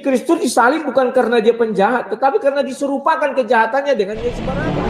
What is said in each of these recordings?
Kristus disalib bukan karena dia penjahat, tetapi karena diserupakan kejahatannya dengan Yesus Barabas.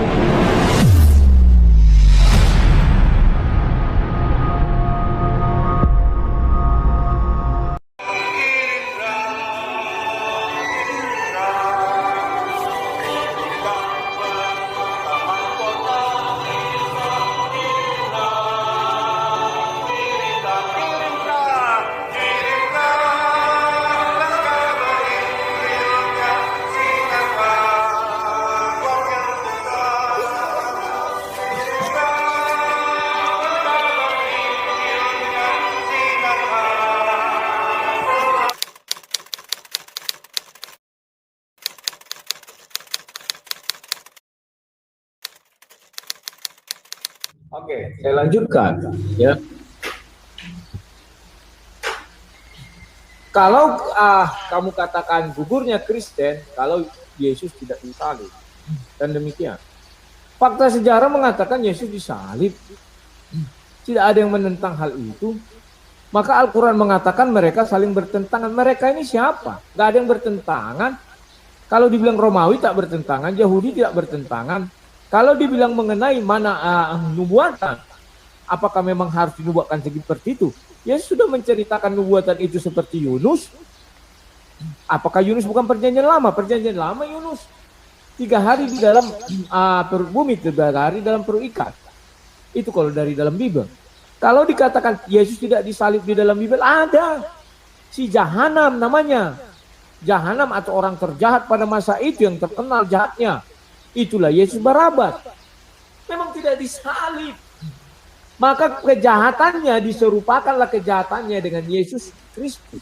Oke, saya lanjutkan ya. Kalau kamu katakan gugurnya Kristen kalau Yesus tidak disalib, dan demikian. Fakta sejarah mengatakan Yesus disalib. Tidak ada yang menentang hal itu. Maka Al-Quran mengatakan mereka saling bertentangan. Mereka ini siapa? Gak ada yang bertentangan. Kalau dibilang Romawi tak bertentangan, Yahudi tidak bertentangan. Kalau dibilang mengenai mana nubuatan, apakah memang harus dinubuatkan seperti itu? Yesus sudah menceritakan nubuatan itu seperti Yunus. Apakah Yunus bukan perjanjian lama? Perjanjian lama Yunus 3 hari di dalam perut bumi, 3 hari dalam perut ikan. Itu kalau dari dalam Bible. Kalau dikatakan Yesus tidak disalib di dalam Bible, ada si Jahanam namanya. Jahanam atau orang terjahat pada masa itu yang terkenal jahatnya. Itulah Yesus Barabas. Memang tidak disalib. Maka kejahatannya diserupakanlah kejahatannya dengan Yesus Kristus.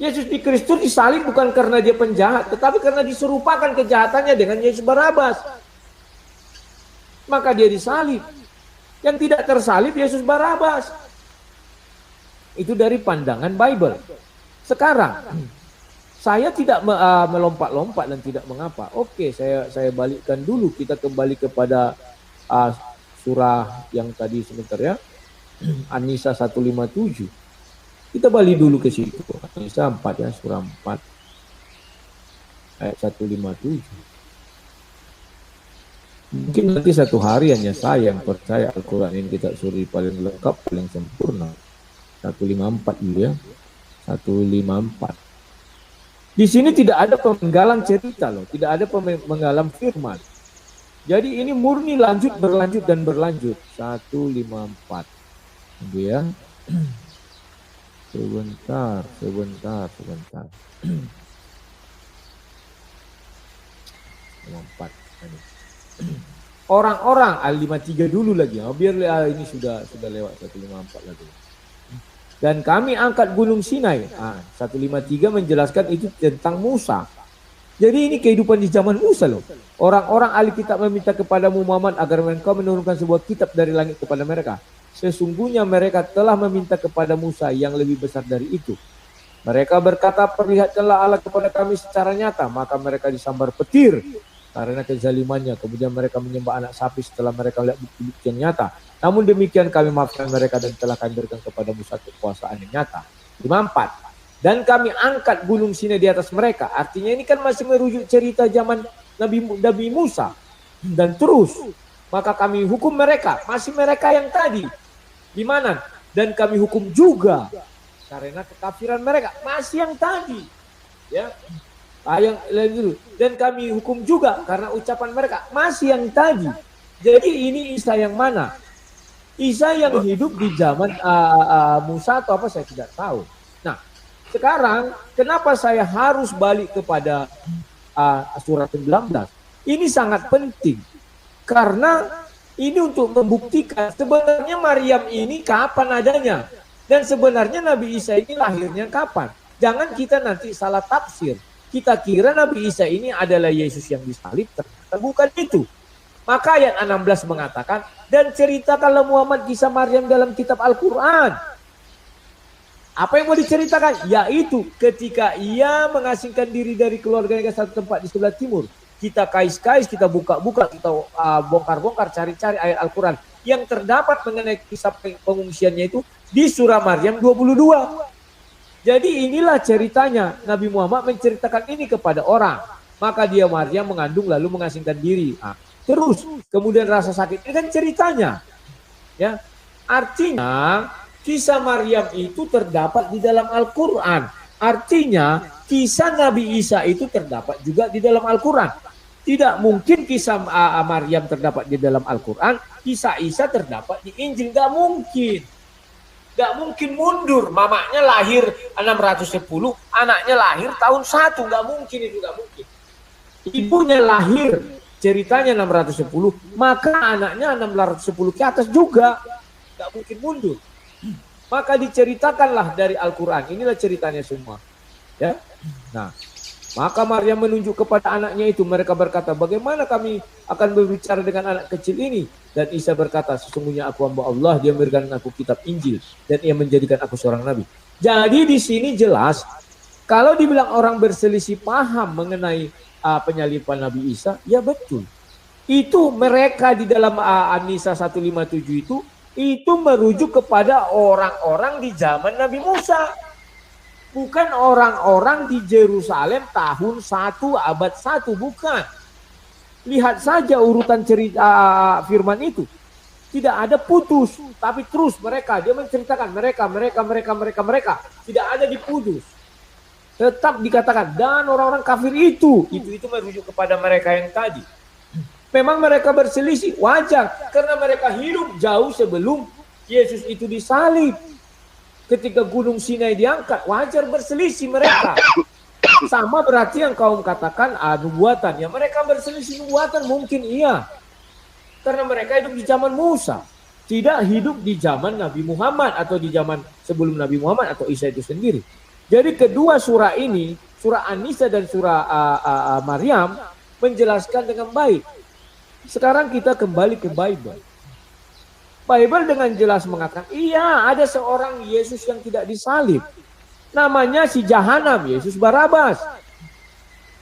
Yesus di Kristus disalib bukan karena dia penjahat, tetapi karena diserupakan kejahatannya dengan Yesus Barabas. Maka dia disalib. Yang tidak tersalib Yesus Barabas. Itu dari pandangan Bible. Sekarang saya tidak melompat-lompat dan tidak mengapa. Oke, saya balikkan dulu. Kita kembali kepada surah yang tadi sebentar ya. An-Nisa 157. Kita balik dulu ke situ. An-Nisa 4 ya, surah 4. Ayat 157. Mungkin nanti satu hari hanya saya yang percaya Al-Quran ini kita suri paling lengkap, paling sempurna. 154 dulu ya. 154. Di sini tidak ada pemenggalan cerita loh, tidak ada pemenggalan firman. Jadi ini murni berlanjut dan berlanjut. 154. Tunggu ya. Sebentar. Orang-orang Al-53 dulu lagi. Biar ini sudah lewat 154 lagi. Dan kami angkat gunung Sinai. 153 menjelaskan itu tentang Musa. Jadi ini kehidupan di zaman Musa loh. Orang-orang ahli kitab meminta kepadamu Muhammad agar engkau menurunkan sebuah kitab dari langit kepada mereka. Sesungguhnya mereka telah meminta kepada Musa yang lebih besar dari itu. Mereka berkata, perlihatkanlah Allah kepada kami secara nyata. Maka mereka disambar petir karena kezalimannya. Kemudian mereka menyembah anak sapi setelah mereka melihat bukti-bukti yang nyata. Namun demikian kami maafkan mereka dan telah kami berikan kepada Musa kekuasaan yang nyata. 54. Dan kami angkat gunung Sinai di atas mereka. Artinya ini kan masih merujuk cerita zaman Nabi Musa. Dan terus, maka kami hukum mereka. Masih mereka yang tadi. Di mana? Dan kami hukum juga. Karena kekafiran mereka. Masih yang tadi. Ya. Yang lain dulu. Dan kami hukum juga. Karena ucapan mereka. Masih yang tadi. Jadi ini Isa yang mana? Isa yang hidup di zaman Musa atau apa saya tidak tahu. Nah, sekarang kenapa saya harus balik kepada surat 19? Ini sangat penting. Karena ini untuk membuktikan sebenarnya Maryam ini kapan adanya. Dan sebenarnya Nabi Isa ini lahirnya kapan. Jangan kita nanti salah tafsir. Kita kira Nabi Isa ini adalah Yesus yang disalib. Ternyata bukan itu. Maka ayat 16 mengatakan, dan ceritakanlah Muhammad kisah Maryam dalam kitab Al-Quran. Apa yang mau diceritakan? Yaitu ketika ia mengasingkan diri dari keluarganya ke satu tempat di sebelah timur. Kita kais-kais, kita buka-buka, kita bongkar-bongkar, cari-cari ayat Al-Quran. Yang terdapat mengenai kisah pengungsiannya itu di surah Maryam 22. Jadi inilah ceritanya. Nabi Muhammad menceritakan ini kepada orang. Maka dia Maryam mengandung lalu mengasingkan diri. Nah, terus kemudian rasa sakit. Ini kan ceritanya. Ya, artinya kisah Maryam itu terdapat di dalam Al-Quran. Artinya kisah Nabi Isa itu terdapat juga di dalam Al-Quran. Tidak mungkin kisah Maryam terdapat di dalam Al-Quran, kisah Isa terdapat di Injil. Gak mungkin. Gak mungkin mundur. Mamanya lahir 610, anaknya lahir tahun 1. Gak mungkin itu, gak mungkin. Ibunya lahir ceritanya 610, maka anaknya 610 ke atas juga. Gak mungkin mundur. Maka diceritakanlah dari Al-Quran. Inilah ceritanya semua. Ya. Nah, maka Maryam menunjuk kepada anaknya itu. Mereka berkata, bagaimana kami akan berbicara dengan anak kecil ini? Dan Isa berkata, sesungguhnya aku hamba Allah, dia memberikan aku kitab Injil. Dan ia menjadikan aku seorang nabi. Jadi di sini jelas, kalau dibilang orang berselisih paham mengenai penyalipan Nabi Isa, ya betul. Itu mereka di dalam An-Nisa 157 itu merujuk kepada orang-orang di zaman Nabi Musa. Bukan orang-orang di Yerusalem tahun 1 abad 1, bukan. Lihat saja urutan cerita firman itu. Tidak ada putus, tapi terus mereka, dia menceritakan mereka. Tidak ada diputus. Tetap dikatakan, dan orang-orang kafir itu merujuk kepada mereka yang tadi. Memang mereka berselisih, wajar. Karena mereka hidup jauh sebelum Yesus itu disalib. Ketika Gunung Sinai diangkat, wajar berselisih mereka. Sama berarti yang kaum katakan nubuatan. Ya mereka berselisih nubuatan mungkin iya. Karena mereka hidup di zaman Musa. Tidak hidup di zaman Nabi Muhammad atau di zaman sebelum Nabi Muhammad atau Isa itu sendiri. Jadi kedua surah ini, surah An-Nisa dan surah Maryam menjelaskan dengan baik. Sekarang kita kembali ke Bible. Bible dengan jelas mengatakan, iya ada seorang Yesus yang tidak disalib. Namanya si Jahanam, Yesus Barabas.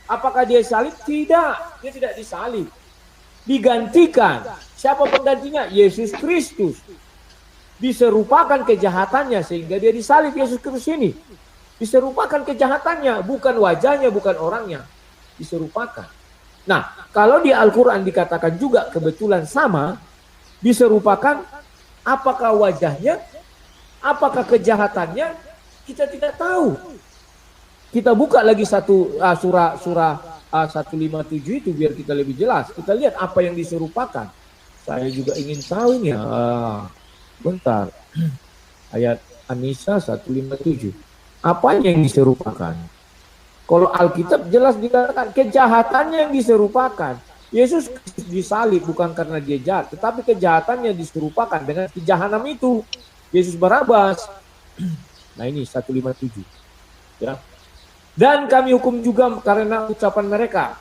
Apakah dia salib? Tidak, dia tidak disalib. Digantikan. Siapa penggantinya? Yesus Kristus. Diserupakan kejahatannya sehingga dia disalib Yesus Kristus ini. Diserupakan kejahatannya, bukan wajahnya, bukan orangnya. Diserupakan. Nah, kalau di Al-Quran dikatakan juga kebetulan sama, diserupakan, apakah wajahnya, apakah kejahatannya, kita tidak tahu. Kita buka lagi surah 157 itu biar kita lebih jelas. Kita lihat apa yang diserupakan. Saya juga ingin tahu ini. Bentar. Ayat An-Nisa 157. Apa yang diserupakan? Kalau Alkitab jelas dikatakan kejahatannya yang diserupakan. Yesus disalib bukan karena dia jahat, tetapi kejahatannya diserupakan dengan Jahanam itu. Yesus Barabas. Nah ini 157. Ya. Dan kami hukum juga karena ucapan mereka.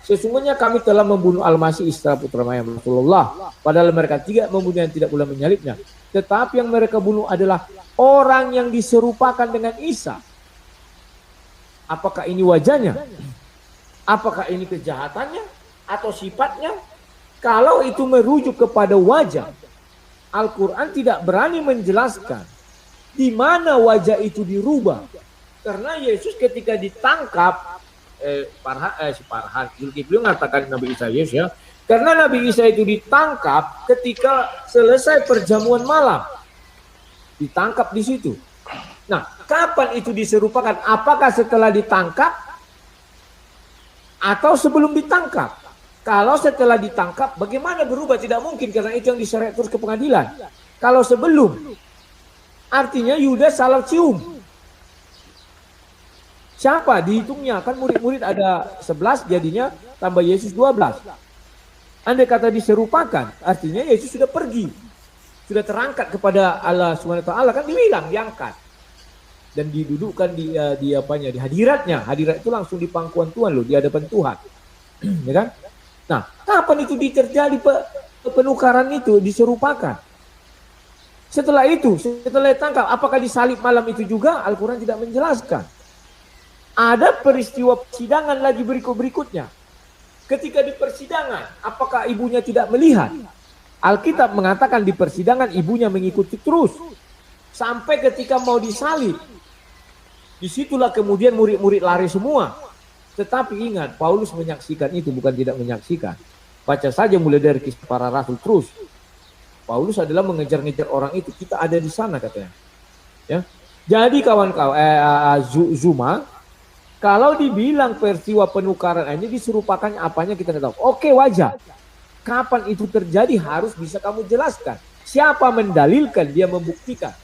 Sesungguhnya kami telah membunuh Al-Masih Isa putra Maryam Rasulullah. Padahal mereka tidak membunuh yang tidak pula menyalibnya. Tetapi yang mereka bunuh adalah orang yang diserupakan dengan Isa. Apakah ini wajahnya? Apakah ini kejahatannya atau sifatnya? Kalau itu merujuk kepada wajah, Al-Quran tidak berani menjelaskan di mana wajah itu dirubah. Karena Yesus ketika ditangkap, Zulkifli mengatakan Nabi Isa Yesus ya. Karena Nabi Isa itu ditangkap ketika selesai perjamuan malam. Ditangkap di situ. Nah, kapan itu diserupakan? Apakah setelah ditangkap atau sebelum ditangkap? Kalau setelah ditangkap, bagaimana berubah? Tidak mungkin karena itu yang diseret terus ke pengadilan. Kalau sebelum, artinya Yudas salah cium. Siapa? Dihitungnya kan murid-murid ada 11, jadinya tambah Yesus 12. Andai kata diserupakan, artinya Yesus sudah pergi, sudah terangkat kepada Allah SWT, kan dibilang diangkat. Dan didudukkan di hadiratnya. Hadirat itu langsung di pangkuan Tuhan loh, di hadapan Tuhan. Ya kan? Nah, kapan itu terjadi penukaran itu diserupakan? Setelah itu, setelah ditangkap, apakah disalib malam itu juga? Al-Quran tidak menjelaskan. Ada peristiwa persidangan lagi berikutnya. Ketika di persidangan, apakah ibunya tidak melihat? Alkitab mengatakan di persidangan ibunya mengikuti terus. Sampai ketika mau disalib, disitulah kemudian murid-murid lari semua. Tetapi ingat, Paulus menyaksikan itu, bukan tidak menyaksikan. Baca saja mulai dari Kisah Para Rasul terus. Paulus adalah mengejar-ngejar orang itu. Kita ada di sana katanya. Ya. Jadi kawan-kawan, Zuma, kalau dibilang peristiwa penukaran ini diserupakannya apanya kita tidak tahu. Oke, wajar. Kapan itu terjadi harus bisa kamu jelaskan. Siapa mendalilkan, dia membuktikan.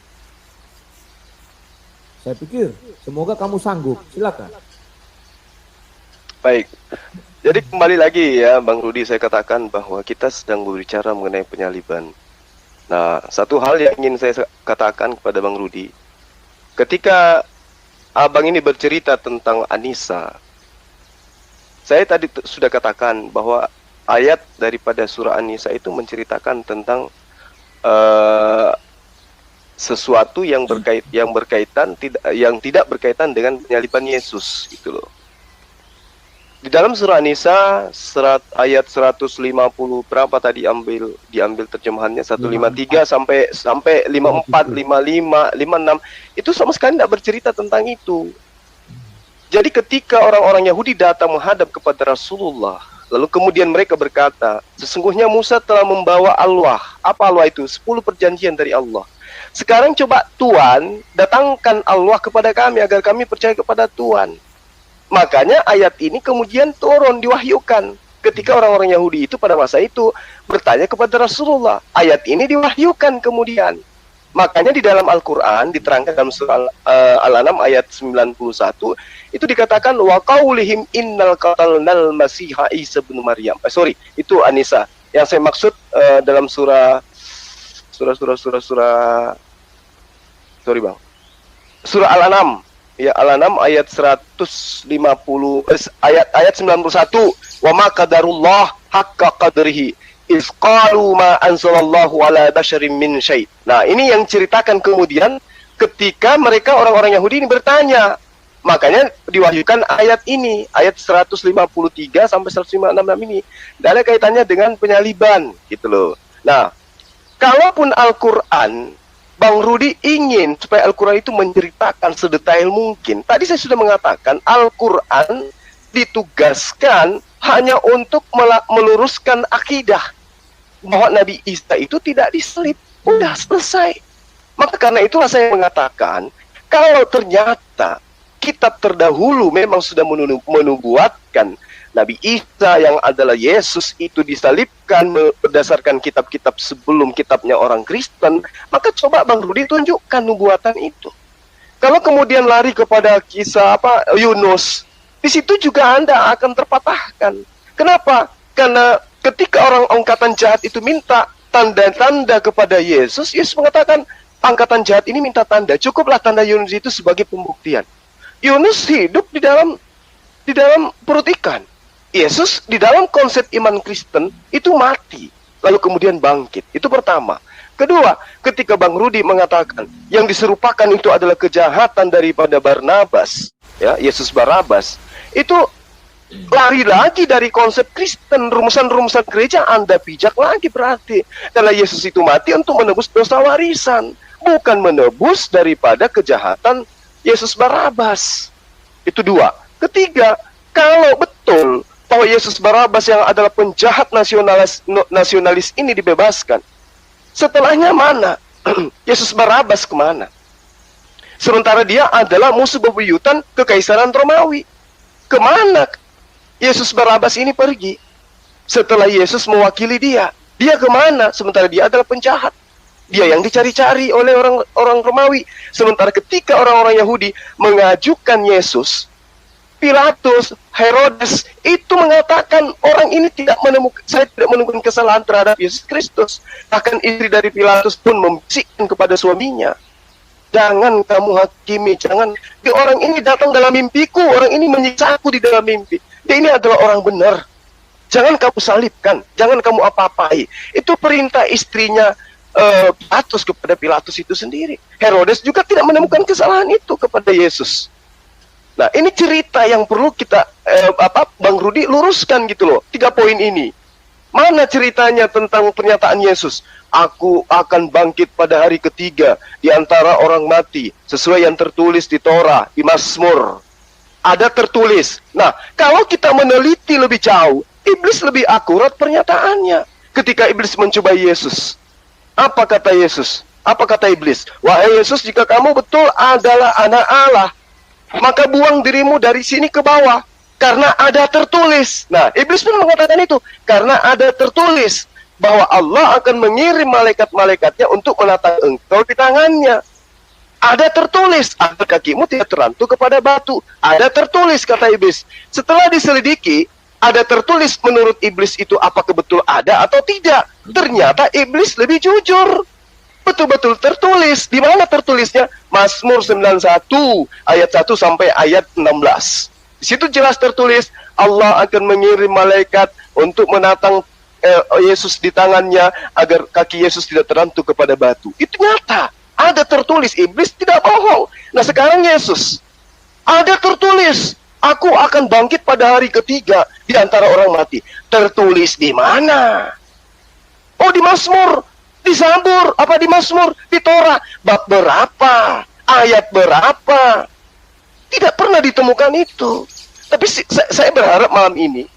Saya pikir semoga kamu sanggup. Silakan. Baik. Jadi kembali lagi ya Bang Rudi, saya katakan bahwa kita sedang berbicara mengenai penyaliban. Nah, satu hal yang ingin saya katakan kepada Bang Rudi, ketika Abang ini bercerita tentang Anisa, saya tadi sudah katakan bahwa ayat daripada surah An-Nisa itu menceritakan tentang sesuatu yang tidak berkaitan dengan penyaliban Yesus gitu loh. Di dalam surah An-Nisa ayat 150 berapa tadi diambil terjemahannya 153 sampai 54, 55, 56 itu sama sekali tidak bercerita tentang itu. Jadi ketika orang-orang Yahudi datang menghadap kepada Rasulullah, lalu kemudian mereka berkata, sesungguhnya Musa telah membawa Allah. Apa Allah itu? 10 perjanjian dari Allah. Sekarang coba Tuhan datangkan Allah kepada kami agar kami percaya kepada Tuhan. Makanya ayat ini kemudian turun, diwahyukan. Ketika orang-orang Yahudi itu pada masa itu bertanya kepada Rasulullah, ayat ini diwahyukan kemudian. Makanya di dalam Al-Quran diterangkan dalam surah Al-An'am ayat 91 itu dikatakan wa qaulihim innal qatalnal masiha Isa bin Maryam. Itu An-Nisa. Yang saya maksud dalam surah Al-An'am. Ya, Al-An'am ayat 150 ayat 91 wa ma qadarullah haqqa qadrihi iz qalu ma anzalallahu ala basyarin min syai'. Nah, ini yang ceritakan kemudian ketika mereka orang-orang Yahudi ini bertanya. Makanya diwahyukan ayat ini, ayat 153 sampai 156 ini. Dan ada kaitannya dengan penyaliban gitu loh. Nah, kalaupun Al-Qur'an Bang Rudi ingin supaya Al-Quran itu menceritakan sedetail mungkin. Tadi saya sudah mengatakan Al-Quran ditugaskan hanya untuk meluruskan akidah bahwa Nabi Isa itu tidak disalib. Udah selesai. Maka karena itulah saya mengatakan kalau ternyata kitab terdahulu memang sudah menubuatkan Nabi Isa yang adalah Yesus itu disalibkan berdasarkan kitab-kitab sebelum kitabnya orang Kristen, maka coba Bang Rudi tunjukkan nubuatan itu. Kalau kemudian lari kepada kisah Yunus, di situ juga Anda akan terpatahkan. Kenapa? Karena ketika orang angkatan jahat itu minta tanda-tanda kepada Yesus, Yesus mengatakan angkatan jahat ini minta tanda, cukuplah tanda Yunus itu sebagai pembuktian. Yunus hidup di dalam perut ikan. Yesus di dalam konsep iman Kristen itu mati, lalu kemudian bangkit. Itu pertama. Kedua, ketika Bang Rudi mengatakan yang diserupakan itu adalah kejahatan daripada Barnabas, ya, Yesus Barabas, itu lari lagi dari konsep Kristen, rumusan-rumusan gereja Anda pijak lagi berarti. Karena Yesus itu mati untuk menebus dosa warisan, bukan menebus daripada kejahatan Yesus Barabas. Itu dua. Ketiga, kalau betul bahwa Yesus Barabas yang adalah penjahat nasionalis ini dibebaskan, setelahnya mana? Yesus Barabas kemana? Sementara dia adalah musuh bebuyutan kekaisaran Romawi. Kemana Yesus Barabas ini pergi? Setelah Yesus mewakili dia kemana? Sementara dia adalah penjahat. Dia yang dicari-cari oleh orang Romawi. Sementara ketika orang-orang Yahudi mengajukan Yesus, Pilatus, Herodes itu mengatakan orang ini saya tidak menemukan kesalahan terhadap Yesus Kristus. Bahkan istri dari Pilatus pun membisikkan kepada suaminya, jangan kamu hakimi, jangan. Orang ini datang dalam mimpiku, orang ini menyiksa aku di dalam mimpi. Dia ini adalah orang benar. Jangan kamu salibkan, jangan kamu apa-apai. Itu perintah istrinya Pilatus kepada Pilatus itu sendiri. Herodes juga tidak menemukan kesalahan itu kepada Yesus. Nah, ini cerita yang perlu kita Bang Rudi luruskan gitu loh. 3 poin ini. Mana ceritanya tentang pernyataan Yesus? Aku akan bangkit pada hari ketiga di antara orang mati, sesuai yang tertulis di Torah, di Mazmur. Ada tertulis. Nah, kalau kita meneliti lebih jauh, iblis lebih akurat pernyataannya. Ketika iblis mencobai Yesus, apa kata Yesus? Apa kata iblis? Wahai Yesus, jika kamu betul adalah anak Allah, maka buang dirimu dari sini ke bawah. Karena ada tertulis. Nah, iblis pun mengatakan itu. Karena ada tertulis bahwa Allah akan mengirim malaikat-malaikatnya untuk menatang engkau di tangannya. Ada tertulis, agar kakimu tidak terantuk kepada batu. Ada tertulis, kata iblis. Setelah diselidiki, ada tertulis menurut iblis itu apakah betul ada atau tidak. Ternyata iblis lebih jujur. Betul-betul tertulis. Di mana tertulisnya? Mazmur 91 ayat 1 sampai ayat 16. Di situ jelas tertulis Allah akan mengirim malaikat untuk menatang Yesus di tangannya agar kaki Yesus tidak terantuk kepada batu. Itu nyata. Ada tertulis, iblis tidak bohong. Nah, sekarang Yesus, ada tertulis, aku akan bangkit pada hari ketiga di antara orang mati. Tertulis di mana? Oh, di Mazmur, di Zabur, apa di Mazmur, di Torah. Bab berapa? Ayat berapa? Tidak pernah ditemukan itu. Tapi saya berharap malam ini,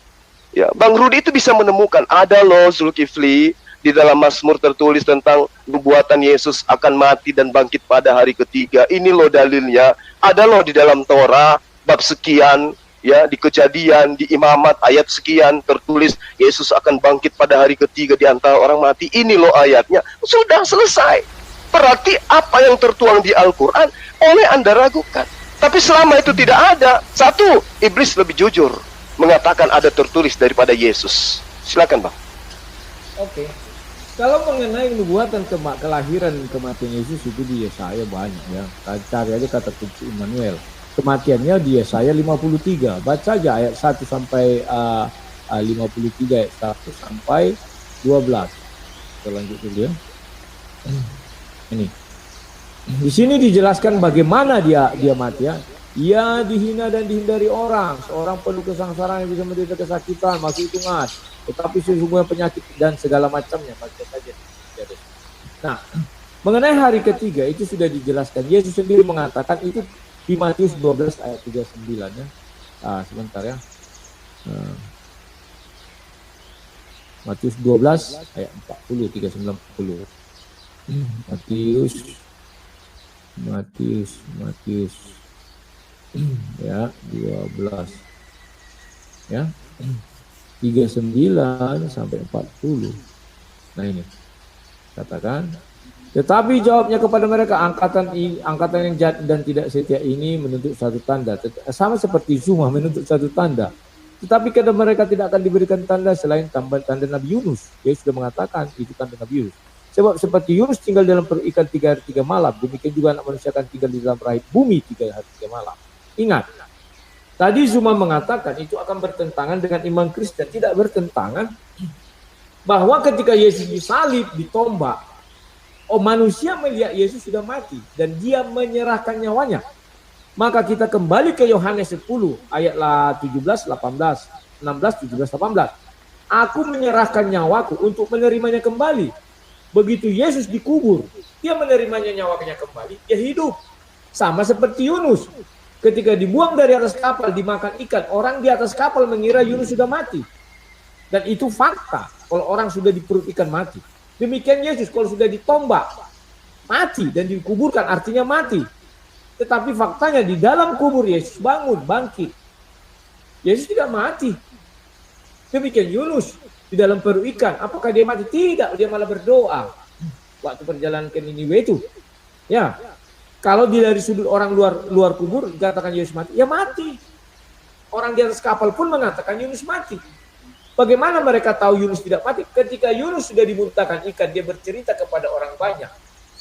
ya, Bang Rudi itu bisa menemukan ada loh Zulkifli di dalam Mazmur tertulis tentang nubuatan Yesus akan mati dan bangkit pada hari ketiga. Ini loh dalilnya. Ada loh di dalam Torah bab sekian, ya, di Kejadian, di Imamat ayat sekian tertulis Yesus akan bangkit pada hari ketiga di antara orang mati. Ini loh ayatnya. Sudah selesai. Berarti apa yang tertuang di Al-Quran oleh Anda ragukan. Tapi selama itu tidak ada, satu, iblis lebih jujur mengatakan ada tertulis daripada Yesus. Silakan, Bang. Oke. Kalau mengenai nubuatan kelahiran kematian Yesus itu di Yesaya banyak ya. Cari aja kata kunci Immanuel. Kematiannya di Yesaya 53. Baca aja ayat 1 sampai 53, ayat 1 sampai 12. Kita lanjut dulu ya. Ini. Di sini dijelaskan bagaimana dia mati ya. Ia dihina dan dihindari orang, seorang penuh kesengsaraan yang bisa menderita kesakitan, masuk hitungan, tetapi sesungguhnya penyakit dan segala macamnya. Baca saja. Nah, mengenai hari ketiga itu sudah dijelaskan. Yesus sendiri mengatakan itu di Matius 12 ayat 39 ya. Sebentar ya. Matius 12 ayat 40, 39, 40. Matius ya 12 ya 39 sampai 40. Nah ini katakan, tetapi jawabnya kepada mereka, angkatan yang jahat dan tidak setia ini menuntut satu tanda, sama seperti Zuma menuntut satu tanda. Tetapi kepada mereka tidak akan diberikan tanda selain tanda Nabi Yunus. Dia sudah mengatakan itu tanda Nabi Yunus. Sebab seperti Yunus tinggal dalam perut ikan 3 hari 3 malam, demikian juga anak manusia akan tinggal di dalam rahim bumi 3 hari 3 malam. Ingat, tadi Zuma mengatakan itu akan bertentangan dengan iman Kristen. Tidak bertentangan, bahwa ketika Yesus disalib, ditombak, manusia melihat Yesus sudah mati dan dia menyerahkan nyawanya. Maka kita kembali ke Yohanes 10 ayat 17, 18, 16, 17, 18. Aku menyerahkan nyawaku untuk menerimanya kembali. Begitu Yesus dikubur, dia menerimanya nyawanya kembali, dia hidup. Sama seperti Yunus. Ketika dibuang dari atas kapal, dimakan ikan, orang di atas kapal mengira Yunus sudah mati. Dan itu fakta, kalau orang sudah di perut ikan mati. Demikian Yesus, kalau sudah ditombak, mati dan dikuburkan artinya mati. Tetapi faktanya di dalam kubur Yesus bangun, bangkit. Yesus tidak mati. Demikian Yunus di dalam perut ikan, apakah dia mati? Tidak, dia malah berdoa waktu perjalanan ke Niniwe itu. Ya, kalau dari sudut orang luar kubur dikatakan Yesus mati, ya mati. Orang di atas kapal pun mengatakan Yunus mati. Bagaimana mereka tahu Yunus tidak mati? Ketika Yunus sudah dimuntahkan ikan, dia bercerita kepada orang banyak.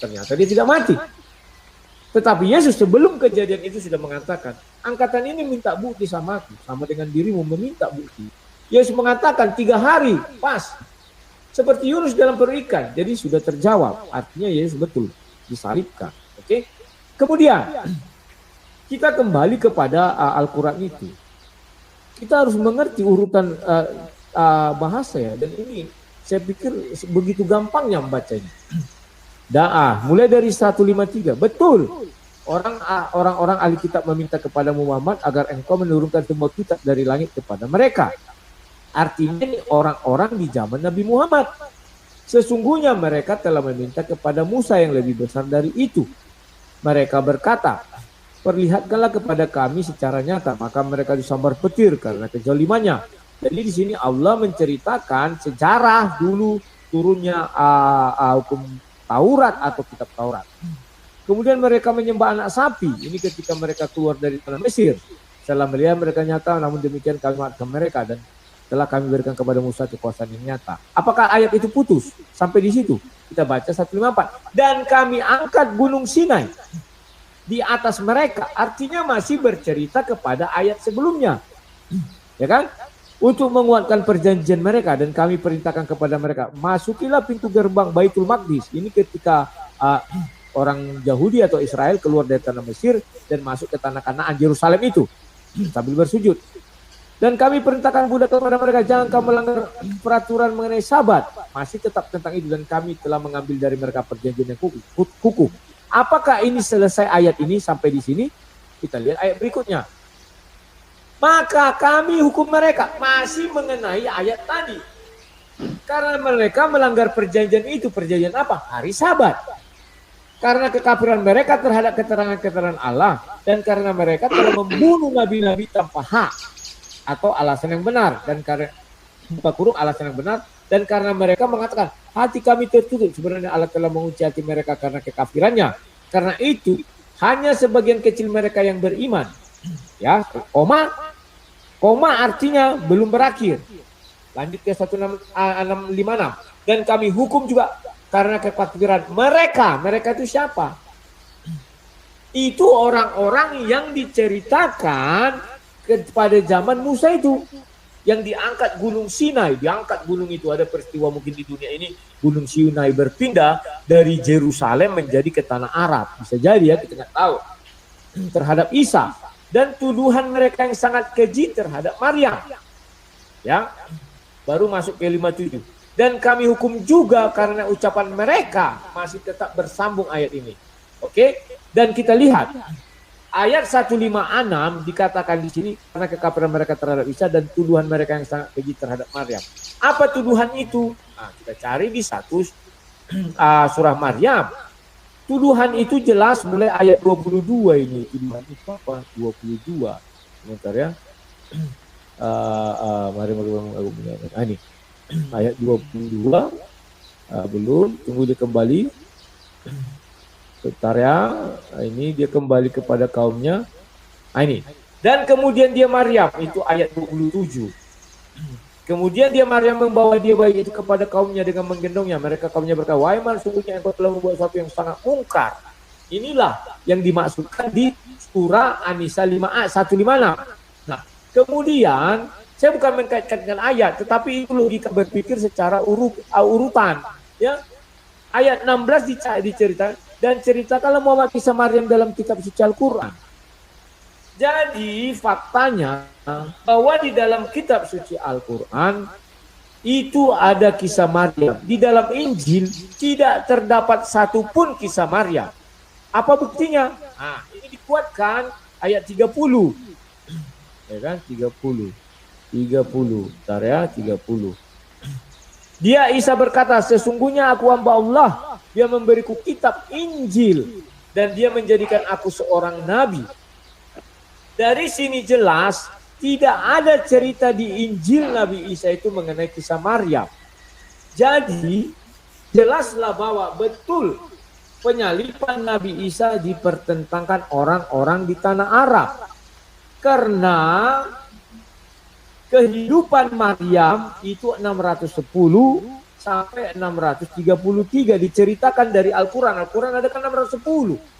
Ternyata dia tidak mati. Tetapi Yesus sebelum kejadian itu sudah mengatakan, angkatan ini minta bukti sama aku, sama dengan dirimu meminta bukti. Yesus mengatakan 3 hari, pas. Seperti Yunus dalam perut ikan. Jadi sudah terjawab. Artinya Yesus betul disalibkan. Oke? Kemudian, kita kembali kepada Al-Quran itu. Kita harus mengerti urutan bahasa ya, dan ini saya pikir begitu gampangnya membacanya. Mulai dari 153. Betul. Orang-orang ahli kitab meminta kepada Muhammad agar engkau menurunkan semua kitab dari langit kepada mereka. Artinya ini orang-orang di zaman Nabi Muhammad. Sesungguhnya mereka telah meminta kepada Musa yang lebih besar dari itu. Mereka berkata, perlihatkanlah kepada kami secara nyata. Maka mereka disambar petir karena kezalimannya. Jadi di sini Allah menceritakan sejarah dulu turunnya hukum Taurat atau kitab Taurat. Kemudian mereka menyembah anak sapi. Ini ketika mereka keluar dari tanah Mesir. Setelah melihat mereka nyata, namun demikian kami maafkan mereka dan telah kami berikan kepada Musa kekuasaan yang nyata. Apakah ayat itu putus? Sampai di situ. Kita baca 154. Dan kami angkat gunung Sinai di atas mereka. Artinya masih bercerita kepada ayat sebelumnya. Ya kan? Untuk menguatkan perjanjian mereka, dan kami perintahkan kepada mereka, masukilah pintu gerbang Baitul Maqdis. Ini ketika orang Yahudi atau Israel keluar dari tanah Mesir dan masuk ke tanah Kanaan Yerusalem itu sambil bersujud. Dan kami perintahkan budak kepada mereka, jangan kamu melanggar peraturan mengenai Sabat. Masih tetap tentang itu, dan kami telah mengambil dari mereka perjanjian yang kukuh. Apakah ini selesai ayat ini sampai di sini? Kita lihat ayat berikutnya. Maka kami hukum mereka, masih mengenai ayat tadi. Karena mereka melanggar perjanjian itu. Perjanjian apa? Hari Sabat. Karena kekafiran mereka terhadap keterangan-keterangan Allah, dan karena mereka telah membunuh nabi-nabi tanpa hak atau alasan yang benar, dan karena alasan yang benar, dan karena mereka mengatakan hati kami tertutup, sebenarnya Allah telah mengunci hati mereka karena kekafirannya. Karena itu hanya sebagian kecil mereka yang beriman. Ya, koma artinya belum berakhir. Lanjut ke 1656. Dan kami hukum juga karena kekafiran mereka. Mereka itu siapa? Itu orang-orang yang diceritakan pada zaman Musa itu. Yang diangkat gunung Sinai. Diangkat gunung itu, ada peristiwa mungkin di dunia ini. Gunung Sinai berpindah dari Yerusalem menjadi ke tanah Arab. Bisa jadi ya, kita nggak tahu. Terhadap Isa. Dan tuduhan mereka yang sangat keji terhadap Maryam. Ya, baru masuk ke 57. Dan kami hukum juga karena ucapan mereka masih tetap bersambung ayat ini. Oke? Dan kita lihat ayat 156 dikatakan di sini karena kekafiran mereka terhadap Isa dan tuduhan mereka yang sangat keji terhadap Maryam. Apa tuduhan itu? Nah, kita cari di surah Maryam. Tuduhan itu jelas mulai ayat 22 ini. Tuduhan itu apa? 22. Sebentar ya. Mari ini. Ayat 22. Belum. Tunggu dia kembali. Sebentar ya. Ini dia kembali kepada kaumnya. Ini. Dan kemudian dia Maryam. Itu ayat 27. Kemudian dia Maryam membawa dia bayi itu kepada kaumnya dengan menggendongnya. Mereka kaumnya berkata, wahai Maryam, sungguhnya engkau telah membuat sesuatu yang sangat mungkar. Inilah yang dimaksudkan di surah An-Nisa 156. Nah, kemudian saya bukan mengkaitkan dengan ayat, tetapi itu logika berpikir secara urutan. Ya, ayat 16 diceritakan dan ceritakanlah Muhammad kisah Maryam dalam kitab suci Al-Quran. Jadi faktanya bahwa di dalam kitab suci Al-Quran itu ada kisah Maryam. Di dalam Injil tidak terdapat satupun kisah Maryam. Apa buktinya? Nah, ini dikuatkan ayat 30. Ya kan? 30. Bentar ya, 30. Dia Isa berkata, sesungguhnya aku hamba Allah. Dia memberiku kitab Injil dan dia menjadikan aku seorang nabi. Dari sini jelas tidak ada cerita di Injil Nabi Isa itu mengenai kisah Maryam. Jadi jelaslah bahwa betul penyaliban Nabi Isa dipertentangkan orang-orang di tanah Arab. Karena kehidupan Maryam itu 610 sampai 633 diceritakan dari Al-Quran. Al-Quran ada kan 610.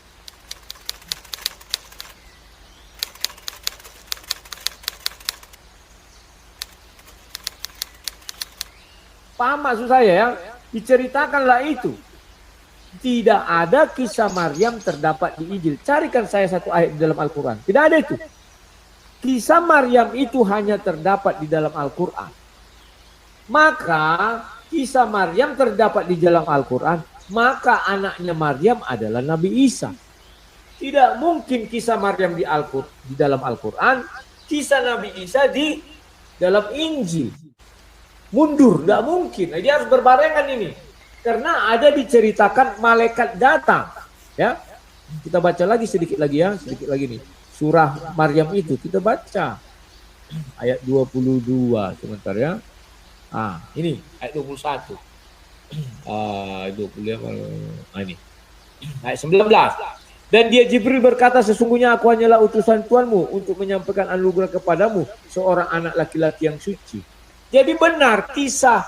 Paham maksud saya ya? Diceritakanlah itu. Tidak ada kisah Maryam terdapat di Injil. Carikan saya satu ayat di dalam Al-Quran. Tidak ada itu. Kisah Maryam itu hanya terdapat di dalam Al-Quran. Maka kisah Maryam terdapat di dalam Al-Quran, maka anaknya Maryam adalah Nabi Isa. Tidak mungkin kisah Maryam di dalam Al-Quran, kisah Nabi Isa di dalam Injil. Mundur, tidak mungkin. Jadi harus berbarengan ini. Karena ada diceritakan malaikat datang. Ya, kita baca lagi sedikit lagi ya, sedikit lagi nih. Surah Maryam itu kita baca ayat 22 sebentar ya. Ini ayat 21. 20 ini. Ayat 19. Dan dia Jibril berkata, sesungguhnya aku hanyalah utusan Tuhanmu untuk menyampaikan anugerah kepadamu seorang anak laki-laki yang suci. Jadi benar kisah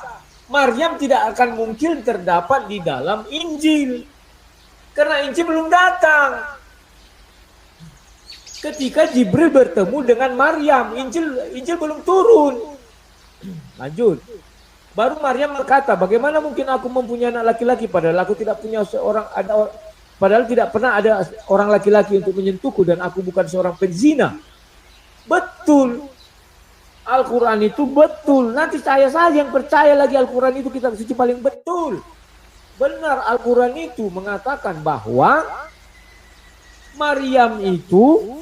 Maryam tidak akan mungkin terdapat di dalam Injil. Karena Injil belum datang. Ketika Jibril bertemu dengan Maryam, Injil belum turun. Lanjut. Baru Maryam berkata, bagaimana mungkin aku mempunyai anak laki-laki padahal aku tidak punya padahal tidak pernah ada orang laki-laki untuk menyentuhku dan aku bukan seorang penzina. Betul. Al-Quran itu betul. Nanti saya saja yang percaya lagi Al-Quran itu kitab suci paling betul. Benar, Al-Quran itu mengatakan bahwa Maryam itu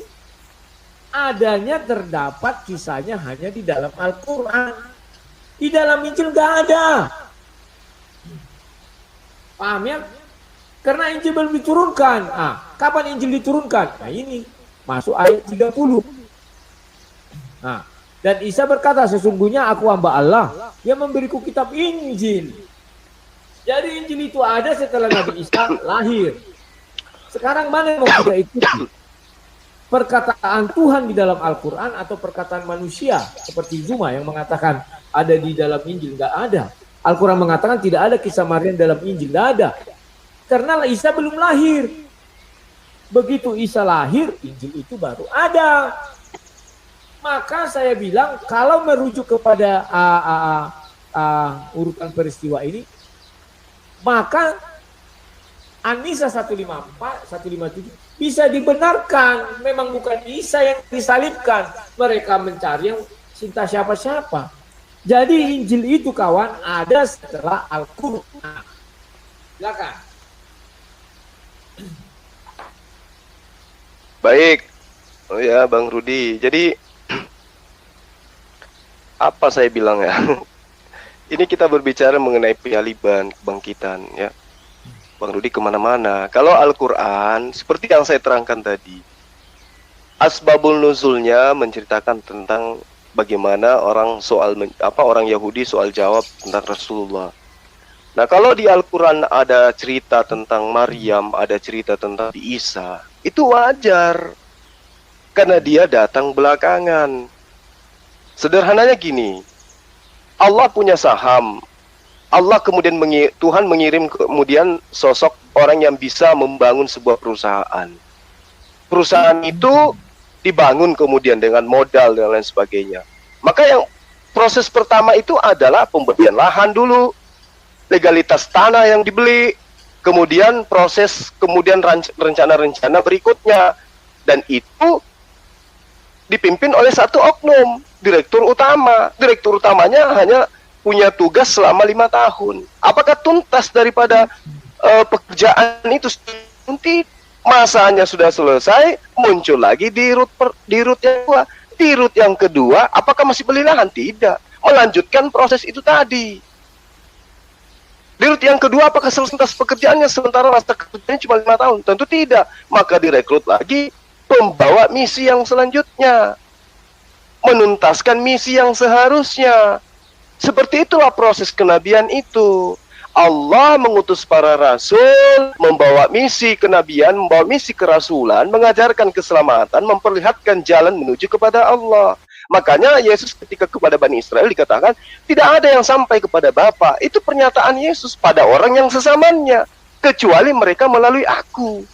adanya terdapat kisahnya hanya di dalam Al-Quran. Di dalam Injil nggak ada. Paham ya? Karena Injil belum diturunkan. Kapan Injil diturunkan? Nah ini, masuk ayat 30. Dan Isa berkata, sesungguhnya aku hamba Allah yang memberiku kitab Injil. Jadi Injil itu ada setelah Nabi Isa lahir. Sekarang mana yang mau kita ikuti? Perkataan Tuhan di dalam Al-Quran atau perkataan manusia seperti Zuma yang mengatakan ada di dalam Injil? Nggak ada. Al-Quran mengatakan tidak ada kisah Maryam dalam Injil. Nggak ada. Karena Isa belum lahir. Begitu Isa lahir, Injil itu baru ada. Maka saya bilang kalau merujuk kepada urutan peristiwa ini, maka An-Nisa 154, 157 bisa dibenarkan. Memang bukan Isa yang disalibkan. Mereka mencari yang cinta siapa-siapa. Jadi Injil itu kawan ada setelah Al-Quran. Silakan. Baik. Oh ya, Bang Rudi. Jadi apa saya bilang ya? Ini kita berbicara mengenai penyaliban, kebangkitan ya. Bang Rudi kemana-mana. Kalau Al-Quran, seperti yang saya terangkan tadi, asbabul nuzulnya menceritakan tentang bagaimana orang Yahudi soal jawab tentang Rasulullah. Nah, kalau di Al-Quran ada cerita tentang Maryam, ada cerita tentang Isa, itu wajar. Karena dia datang belakangan. Sederhananya gini, Allah punya saham. Allah kemudian Tuhan mengirim kemudian sosok orang yang bisa membangun sebuah perusahaan. Perusahaan itu dibangun kemudian dengan modal dan lain sebagainya. Maka yang proses pertama itu adalah pembelian lahan dulu, legalitas tanah yang dibeli, kemudian rencana-rencana berikutnya, dan itu dipimpin oleh satu oknum, direktur utama. Direktur utamanya hanya punya tugas selama 5 tahun. Apakah tuntas daripada pekerjaan itu? Nanti masanya sudah selesai, muncul lagi di root yang kedua. Di root yang kedua, apakah masih beli lahan? Tidak. Melanjutkan proses itu tadi. Di root yang kedua, apakah selesai pekerjaannya sementara masa kerjanya cuma 5 tahun? Tentu tidak. Maka direkrut lagi pembawa misi yang selanjutnya. Menuntaskan misi yang seharusnya. Seperti itulah proses kenabian itu. Allah mengutus para rasul, membawa misi kenabian, membawa misi kerasulan, mengajarkan keselamatan, memperlihatkan jalan menuju kepada Allah. Makanya Yesus ketika kepada Bani Israel dikatakan, tidak ada yang sampai kepada Bapa. Itu pernyataan Yesus pada orang yang sesamanya, kecuali mereka melalui aku.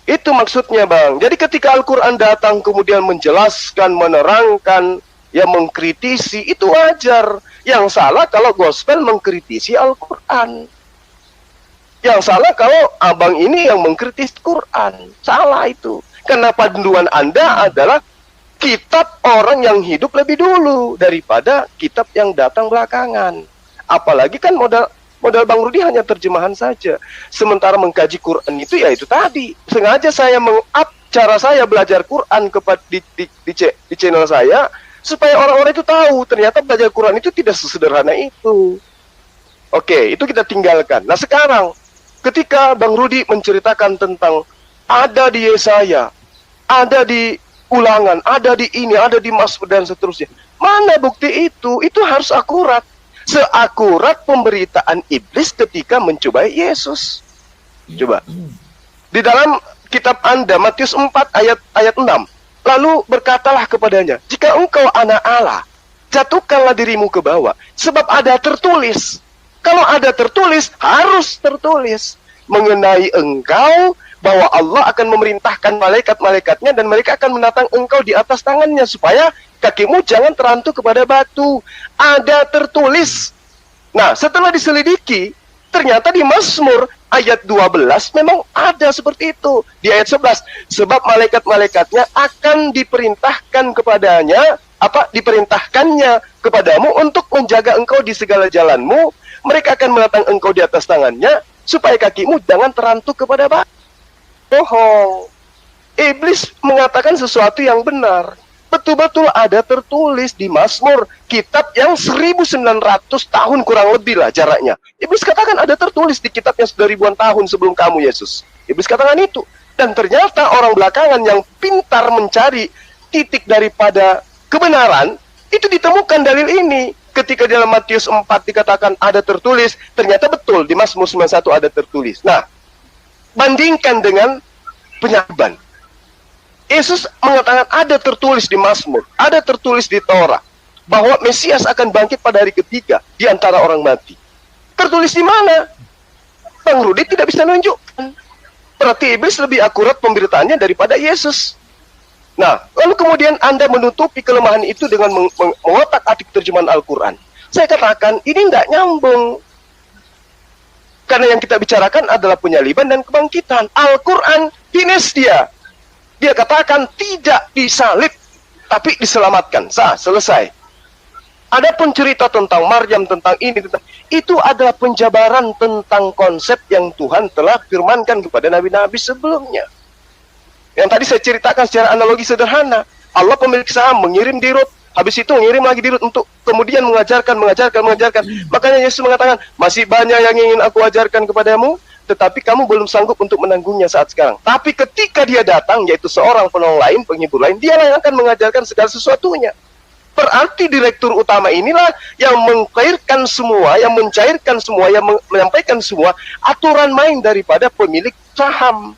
Itu maksudnya, Bang. Jadi ketika Al-Quran datang kemudian menjelaskan, menerangkan, yang mengkritisi, itu wajar. Yang salah kalau gospel mengkritisi Al-Quran. Yang salah kalau abang ini yang mengkritisi Quran. Salah itu. Karena panduan Anda adalah kitab orang yang hidup lebih dulu daripada kitab yang datang belakangan. Apalagi kan modal Bang Rudi hanya terjemahan saja. Sementara mengkaji Quran itu ya itu tadi. Sengaja saya meng-up cara saya belajar Quran di channel saya supaya orang-orang itu tahu ternyata belajar Quran itu tidak sesederhana itu. Oke, itu kita tinggalkan. Nah sekarang ketika Bang Rudi menceritakan tentang ada di Yesaya, ada di Ulangan, ada di ini, ada di Mazmur dan seterusnya. Mana bukti itu? Itu harus akurat. Seakurat pemberitaan iblis ketika mencobai Yesus. Coba. Di dalam kitab Anda, Matius 4 ayat 6. Lalu berkatalah kepadanya, jika engkau anak Allah, jatuhkanlah dirimu ke bawah. Sebab ada tertulis. Kalau ada tertulis, harus tertulis. Mengenai engkau, bahwa Allah akan memerintahkan malaikat-malaikatnya dan mereka akan menatang engkau di atas tangannya supaya kakimu jangan terantuk kepada batu. Ada tertulis. Nah, setelah diselidiki, ternyata di Mazmur ayat 12 memang ada seperti itu. Di ayat 11, sebab malaikat-malaikatnya akan diperintahkan kepadanya, diperintahkannya kepadamu untuk menjaga engkau di segala jalanmu. Mereka akan menatang engkau di atas tangannya supaya kakimu jangan terantuk kepada batu. Bohong. Iblis mengatakan sesuatu yang benar. Betul-betul ada tertulis di Mazmur, kitab yang 1900 tahun kurang lebih lah jaraknya. Iblis katakan ada tertulis di kitab yang sudah ribuan tahun sebelum kamu, Yesus. Iblis katakan itu. Dan ternyata orang belakangan yang pintar mencari titik daripada kebenaran, itu ditemukan dalil ini. Ketika dalam Matius 4 dikatakan ada tertulis, ternyata betul di Mazmur 91 ada tertulis. Nah, bandingkan dengan penyakitan. Yesus mengatakan ada tertulis di Mazmur, ada tertulis di Torah, bahwa Mesias akan bangkit pada hari ketiga di antara orang mati. Tertulis di mana? Bang Rudi tidak bisa nunjukkan. Berarti iblis lebih akurat pemberitaannya daripada Yesus. Nah, lalu kemudian Anda menutupi kelemahan itu dengan mengotak-atik terjemahan Al-Quran. Saya katakan, ini tidak nyambung. Karena yang kita bicarakan adalah penyaliban dan kebangkitan. Al-Quran finish dia. Dia katakan tidak disalib, tapi diselamatkan. Selesai. Ada pencerita tentang Maryam, tentang ini, itu adalah penjabaran tentang konsep yang Tuhan telah firmankan kepada nabi-nabi sebelumnya. Yang tadi saya ceritakan secara analogi sederhana. Allah pemilik saham mengirim di Rut, habis itu mengirim lagi di Rut untuk kemudian mengajarkan. Makanya Yesus mengatakan, masih banyak yang ingin aku ajarkan kepadamu, tetapi kamu belum sanggup untuk menanggungnya saat sekarang. Tapi ketika dia datang, yaitu seorang penolong lain, penghibur lain, dialah yang akan mengajarkan segala sesuatunya. Berarti direktur utama inilah yang mengcairkan semua, yang mencairkan semua, yang menyampaikan semua aturan main daripada pemilik saham.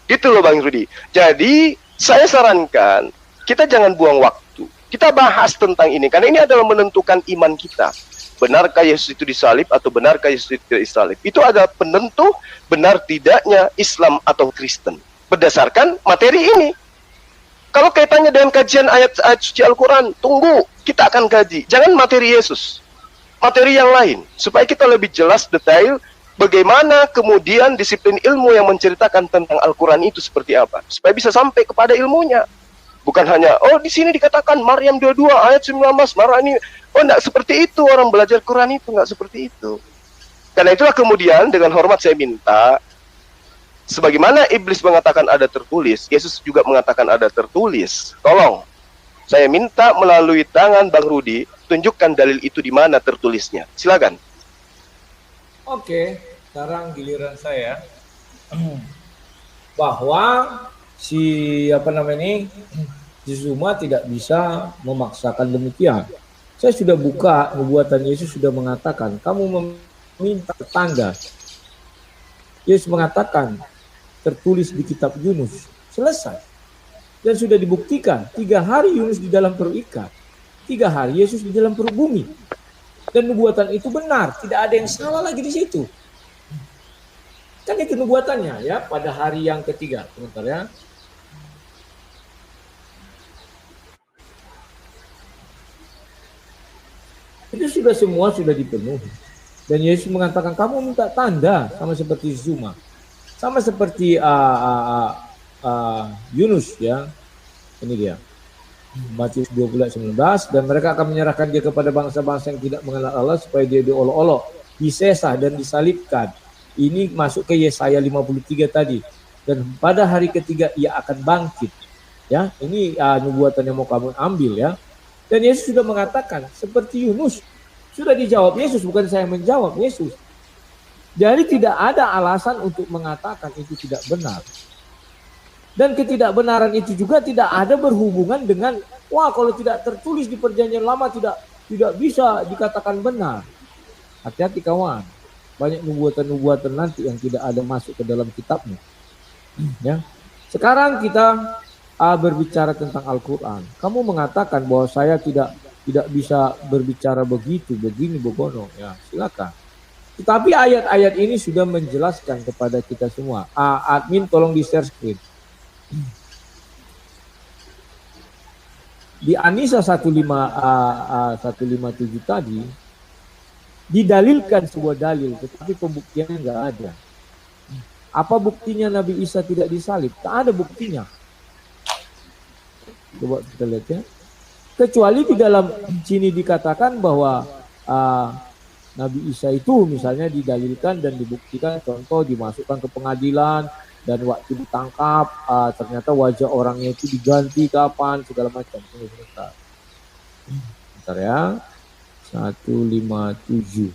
Gitu loh Bang Rudi. Jadi saya sarankan kita jangan buang waktu. Kita bahas tentang ini karena ini adalah menentukan iman kita. Benarkah Yesus itu disalib atau benarkah Yesus itu tidak disalib? Itu adalah penentu benar tidaknya Islam atau Kristen. Berdasarkan materi ini. Kalau kaitannya dengan kajian ayat-ayat suci Al-Quran, tunggu, kita akan kaji. Jangan materi Yesus. Materi yang lain. Supaya kita lebih jelas, detail, bagaimana kemudian disiplin ilmu yang menceritakan tentang Al-Quran itu seperti apa. Supaya bisa sampai kepada ilmunya. Bukan hanya, oh di sini dikatakan Maryam 22 ayat 19, Marani. Oh enggak seperti itu, orang belajar Quran itu enggak seperti itu. Karena itulah kemudian dengan hormat saya minta, sebagaimana iblis mengatakan ada tertulis, Yesus juga mengatakan ada tertulis. Tolong, saya minta melalui tangan Bang Rudi, tunjukkan dalil itu di mana tertulisnya. Silakan. Oke, sekarang giliran saya. Bahwa si Zuma tidak bisa memaksakan demikian. Saya sudah buka nubuatan Yesus sudah mengatakan, kamu meminta tanda. Yesus mengatakan, tertulis di kitab Yunus, selesai. Dan sudah dibuktikan, 3 hari Yunus di dalam perut ikan, 3 hari Yesus di dalam perut bumi. Dan nubuatan itu benar, tidak ada yang salah lagi di situ. Kan itu nubuatannya ya, pada hari yang ketiga. Sebentar ya. Itu semua sudah dipenuhi. Dan Yesus mengatakan, kamu minta tanda, sama seperti Zuma. Sama seperti Yunus ya. Ini dia. Matius 20 ayat 19, dan mereka akan menyerahkan dia kepada bangsa-bangsa yang tidak mengenal Allah supaya dia diolok-olok, disesah dan disalibkan. Ini masuk ke Yesaya 53 tadi. Dan pada hari ketiga ia akan bangkit. Ya, ini nubuatan yang mau kamu ambil ya. Dan Yesus sudah mengatakan seperti Yunus, sudah dijawab Yesus, bukan saya yang menjawab, Yesus. Jadi tidak ada alasan untuk mengatakan itu tidak benar. Dan ketidakbenaran itu juga tidak ada berhubungan dengan wah kalau tidak tertulis di perjanjian lama tidak bisa dikatakan benar. Hati-hati kawan. Banyak nubuatan-nubuatan nanti yang tidak ada masuk ke dalam kitabnya. Ya. Sekarang kita berbicara tentang Al-Quran. Kamu mengatakan bahwa saya tidak bisa berbicara begitu, begini, begono. Ya, silakan. Tetapi ayat-ayat ini sudah menjelaskan kepada kita semua. Admin tolong di share screen. Di An-Nisa 157 tadi didalilkan sebuah dalil, tetapi pembuktiannya nggak ada. Apa buktinya Nabi Isa tidak disalib? Tak ada buktinya. Coba kita lihat ya. Kecuali di dalam sini dikatakan bahwa Nabi Isa itu misalnya didalilkan dan dibuktikan, contoh dimasukkan ke pengadilan dan waktu ditangkap ternyata wajah orangnya itu diganti kapan segala macam. Bentar ya. 157.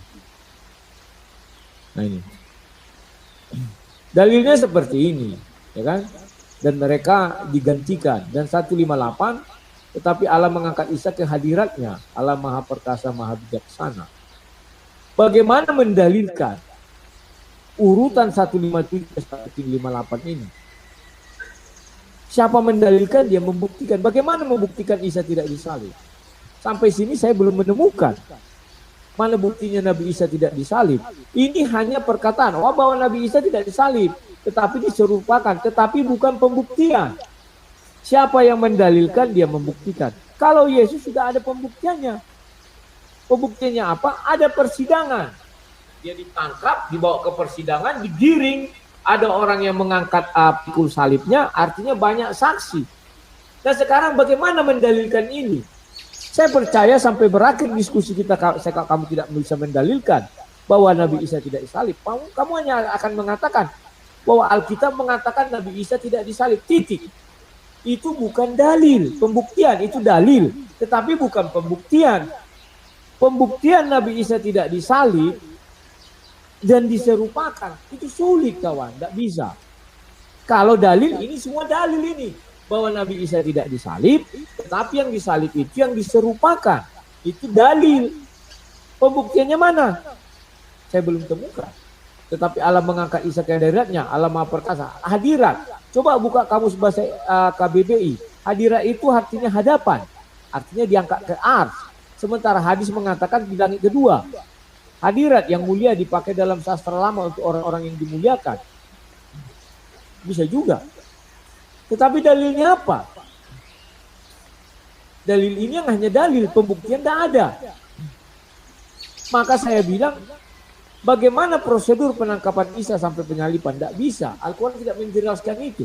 Nah ini. Dalilnya seperti ini, ya kan? Dan mereka digantikan. Dan 158, tetapi Allah mengangkat Isa ke hadiratnya. Allah Maha Perkasa, Maha Bijaksana. Bagaimana mendalilkan urutan 157 158 ini? Siapa mendalilkan? Dia membuktikan. Bagaimana membuktikan Isa tidak disalib? Sampai sini saya belum menemukan. Mana buktinya Nabi Isa tidak disalib? Ini hanya perkataan. Oh, bahwa Nabi Isa tidak disalib. Tetapi diserupakan. Tetapi bukan pembuktian. Siapa yang mendalilkan, dia membuktikan. Kalau Yesus sudah ada pembuktiannya. Pembuktiannya apa? Ada persidangan. Dia ditangkap, dibawa ke persidangan, digiring. Ada orang yang mengangkat pikul salibnya, artinya banyak saksi. Nah sekarang bagaimana mendalilkan ini? Saya percaya sampai berakhir diskusi kita, kamu tidak bisa mendalilkan bahwa Nabi Isa tidak disalib. Kamu hanya akan mengatakan bahwa Alkitab mengatakan Nabi Isa tidak disalib. Titik. Itu bukan dalil. Pembuktian itu dalil. Tetapi bukan pembuktian. Pembuktian Nabi Isa tidak disalib dan diserupakan. Itu sulit kawan. Tidak bisa. Kalau dalil ini semua dalil ini. Bahwa Nabi Isa tidak disalib, tetapi yang disalib itu yang diserupakan. Itu dalil. Pembuktiannya mana? Saya belum temukan. Tetapi Allah mengangkat Isa ke hadiratnya, Allah Maha Perkasa. Hadirat. Coba buka kamus bahasa KBBI. Hadirat itu artinya hadapan. Artinya diangkat ke ars. Sementara hadis mengatakan di langit kedua. Hadirat yang mulia dipakai dalam sastra lama untuk orang-orang yang dimuliakan. Bisa juga. Tetapi dalilnya apa? Dalil ini yang hanya dalil, pembuktian tidak ada. Maka saya bilang, bagaimana prosedur penangkapan Isa sampai penyaliban? Tidak bisa. Al-Quran tidak menjelaskan itu.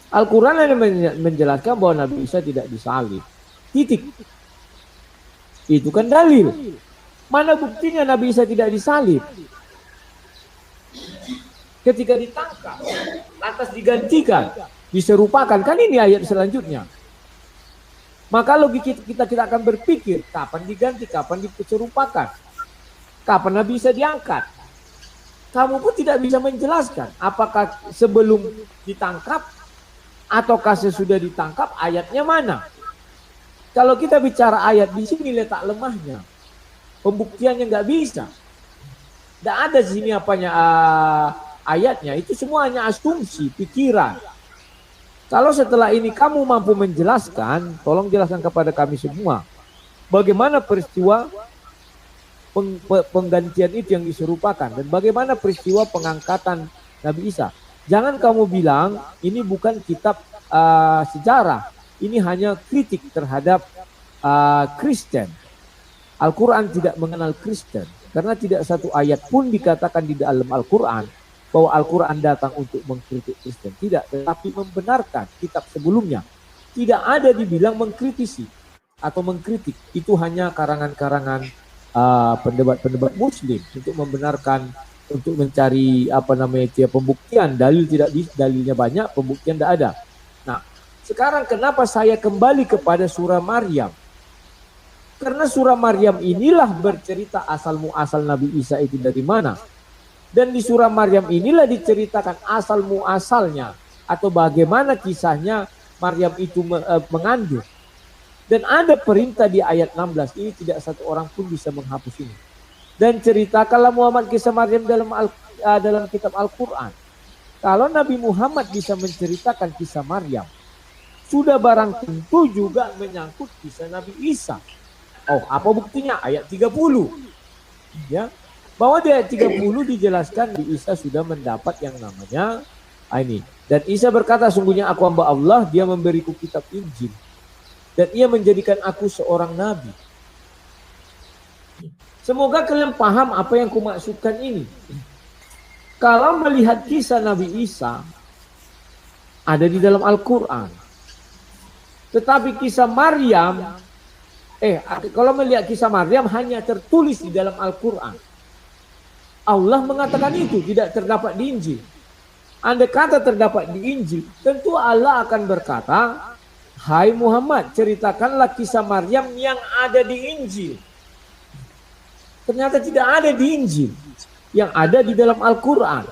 Al-Quran hanya menjelaskan bahwa Nabi Isa tidak disalib. Titik. Itu kan dalil. Mana buktinya Nabi Isa tidak disalib? Ketika ditangkap, lantas digantikan. Diserupakan, kan ini ayat selanjutnya. Maka logika kita akan berpikir kapan diganti, kapan diserupakan, kapan Nabi bisa diangkat. Kamu pun tidak bisa menjelaskan apakah sebelum ditangkap ataukah sesudah ditangkap, ayatnya mana. Kalau kita bicara ayat di sini letak lemahnya, pembuktiannya nggak bisa. Tidak ada di sini apanya ayatnya, itu semua hanya asumsi, pikiran. Kalau setelah ini kamu mampu menjelaskan, tolong jelaskan kepada kami semua. Bagaimana peristiwa penggantian itu yang diserupakan. Dan bagaimana peristiwa pengangkatan Nabi Isa. Jangan kamu bilang ini bukan kitab sejarah. Ini hanya kritik terhadap Kristen. Al-Quran tidak mengenal Kristen. Karena tidak satu ayat pun dikatakan di dalam Al-Quran bahwa Al-Quran datang untuk mengkritik Kristen. Tidak, tetapi membenarkan kitab sebelumnya. tidak ada dibilang mengkritisi atau mengkritik. Itu hanya karangan-karangan pendebat-pendebat Muslim untuk membenarkan, untuk mencari pembuktian. Dalilnya banyak, pembuktian tidak ada. Nah, sekarang kenapa saya kembali kepada surah Maryam? Karena surah Maryam inilah bercerita asal muasal Nabi Isa itu dari mana. Dan di surah Maryam inilah diceritakan asal muasalnya atau bagaimana kisahnya Maryam itu mengandung. Dan ada perintah di ayat 16 ini, tidak satu orang pun bisa menghapus ini. Dan ceritakanlah Muhammad kisah Maryam dalam kitab Al-Quran. Kalau Nabi Muhammad bisa menceritakan kisah Maryam, sudah barang tentu juga menyangkut kisah Nabi Isa. Oh, apa buktinya? Ayat 30. Ya, bahwa di ayat 30 dijelaskan Nabi Isa sudah mendapat yang namanya ini. Dan Isa berkata, sungguhnya aku hamba Allah, dia memberiku kitab Injil. Dan ia menjadikan aku seorang nabi. Semoga kalian paham apa yang kumaksudkan ini. Kalau melihat kisah Nabi Isa ada di dalam Al-Quran. Tetapi kisah Maryam, kalau melihat kisah Maryam hanya tertulis di dalam Al-Quran. Allah mengatakan itu tidak terdapat di Injil. Andai kata terdapat di Injil, tentu Allah akan berkata, hai Muhammad, ceritakanlah kisah Maryam yang ada di Injil. Ternyata tidak ada di Injil, yang ada di dalam Al-Quran.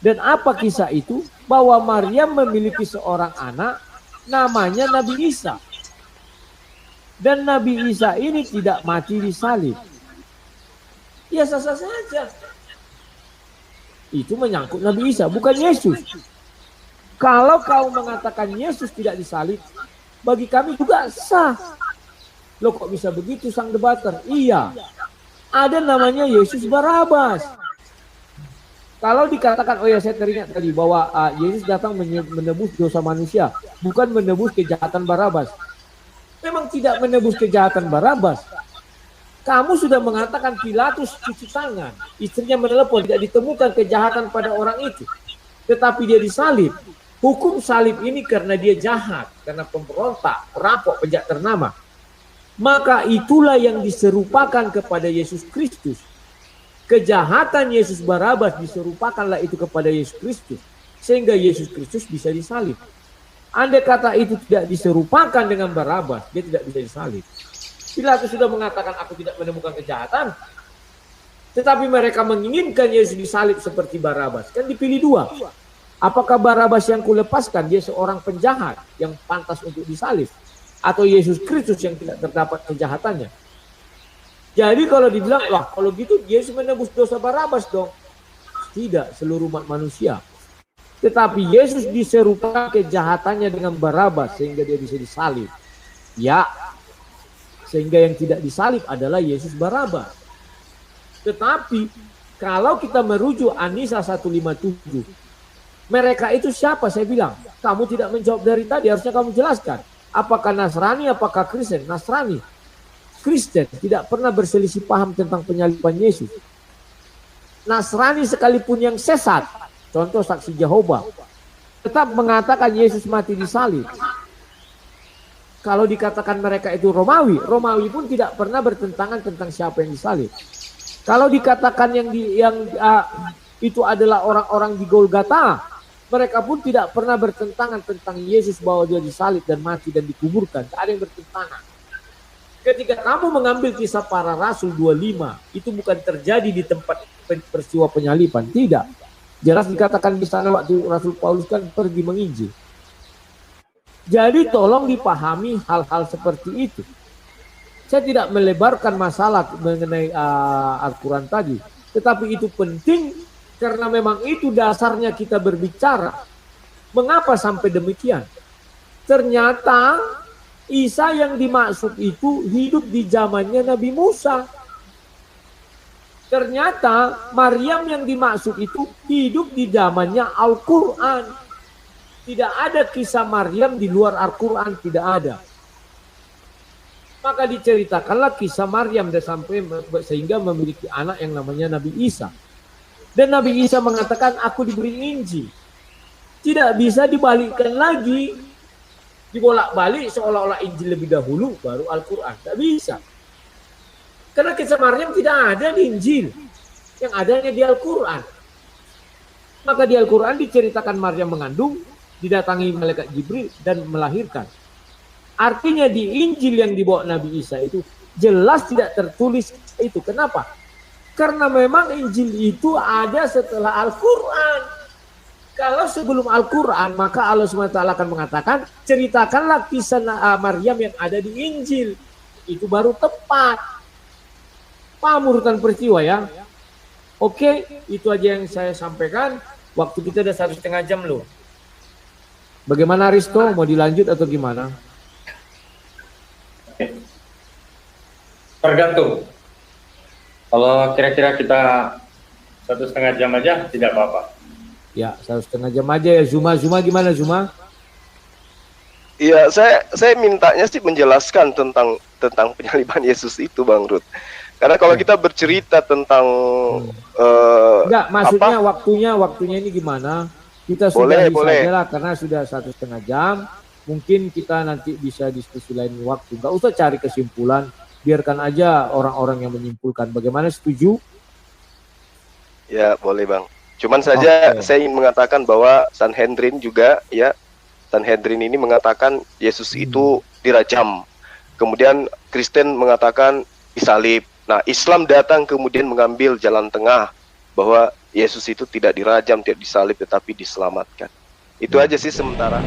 Dan apa kisah itu? Bahwa Maryam memiliki seorang anak, namanya Nabi Isa. Dan Nabi Isa ini tidak mati disalib. Ya sah-sah saja. Itu menyangkut Nabi Isa, bukan Yesus. Kalau kau mengatakan Yesus tidak disalib, bagi kami juga sah. Loh kok bisa begitu sang debater? Iya. Ada namanya Yesus Barabas. Kalau dikatakan, oh ya saya teringat tadi bahwa Yesus datang menebus dosa manusia, bukan menebus kejahatan Barabas. Memang tidak menebus kejahatan Barabas. Kamu sudah mengatakan Pilatus cuci tangan, istrinya menelepon, tidak ditemukan kejahatan pada orang itu. Tetapi dia disalib. Hukum salib ini karena dia jahat, karena pemberontak, perampok, penjahat ternama. Maka itulah yang diserupakan kepada Yesus Kristus. Kejahatan Yesus Barabas diserupakanlah itu kepada Yesus Kristus. Sehingga Yesus Kristus bisa disalib. Andai kata itu tidak diserupakan dengan Barabas, dia tidak bisa disalib. Pilatus sudah mengatakan aku tidak menemukan kejahatan. Tetapi mereka menginginkan Yesus disalib seperti Barabas. Kan dipilih dua. Apakah Barabas yang kulepaskan, dia seorang penjahat yang pantas untuk disalib? Atau Yesus Kristus yang tidak terdapat kejahatannya? Jadi kalau dibilang, wah kalau gitu Yesus menebus dosa Barabas dong. Tidak, seluruh umat manusia. Tetapi Yesus diserupakan kejahatannya dengan Barabas sehingga dia bisa disalib. Ya, sehingga yang tidak disalib adalah Yesus Barabas. Tetapi kalau kita merujuk An-Nisa 157, mereka itu siapa? Saya bilang, kamu tidak menjawab dari tadi, harusnya kamu jelaskan. Apakah Nasrani, apakah Kristen? Nasrani, Kristen tidak pernah berselisih paham tentang penyaliban Yesus. Nasrani sekalipun yang sesat, contoh saksi Jehovah, tetap mengatakan Yesus mati disalib. Kalau dikatakan mereka itu Romawi, Romawi pun tidak pernah bertentangan tentang siapa yang disalib. Kalau dikatakan itu adalah orang-orang di Golgota, mereka pun tidak pernah bertentangan tentang Yesus bahwa dia disalib dan mati dan dikuburkan. Tidak ada yang bertentangan. Ketika kamu mengambil kisah para rasul 25, itu bukan terjadi di tempat peristiwa penyaliban. Tidak. Jelas dikatakan di sana waktu Rasul Paulus kan pergi menginjil. Jadi tolong dipahami hal-hal seperti itu. Saya tidak melebarkan masalah mengenai Al-Quran tadi. Tetapi itu penting karena memang itu dasarnya kita berbicara. Mengapa sampai demikian? Ternyata Isa yang dimaksud itu hidup di zamannya Nabi Musa. Ternyata Maryam yang dimaksud itu hidup di zamannya Al-Quran. Tidak ada kisah Maryam di luar Al-Quran, tidak ada. Maka diceritakanlah kisah Maryam dan sampai sehingga memiliki anak yang namanya Nabi Isa. Dan Nabi Isa mengatakan, aku diberi Injil. Tidak bisa dibalikkan lagi. dibolak-balik seolah-olah Injil lebih dahulu baru Al-Quran. Tidak bisa. Karena kisah Maryam tidak ada di Injil. Yang adanya di Al-Quran. Maka di Al-Quran diceritakan Maryam mengandung, didatangi malaikat Jibril dan melahirkan. Artinya di Injil yang dibawa Nabi Isa itu jelas tidak tertulis itu. Kenapa? Karena memang Injil itu ada setelah Al-Quran. Kalau sebelum Al-Quran, maka Allah SWT akan mengatakan, ceritakanlah kisah Maryam yang ada di Injil. Itu baru tepat. Paham urutan peristiwa ya? Oke, itu aja yang saya sampaikan. Waktu kita udah 1,5 jam loh. Bagaimana Risto? Mau dilanjut atau gimana? Tergantung. Kalau kira-kira kita 1,5 jam aja, tidak apa-apa. Ya, 1,5 jam aja ya. Zuma gimana Zuma? Iya, saya mintanya sih menjelaskan tentang penyaliban Yesus itu, Bang Rut. Karena kalau kita bercerita tentang enggak, maksudnya waktunya ini gimana? Kita sudah saja lah karena sudah 1,5 jam. Mungkin kita nanti bisa diskusi lain waktu. Enggak usah cari kesimpulan, biarkan aja orang-orang yang menyimpulkan. Bagaimana, setuju? Ya, boleh, Bang. Cuman saja saya ingin mengatakan bahwa Sanhedrin juga ya, Sanhedrin ini mengatakan Yesus itu dirajam. Kemudian Kristen mengatakan disalib. Nah, Islam datang kemudian mengambil jalan tengah bahwa Yesus itu tidak dirajam, tidak disalib, tetapi diselamatkan. Itu aja sih sementara.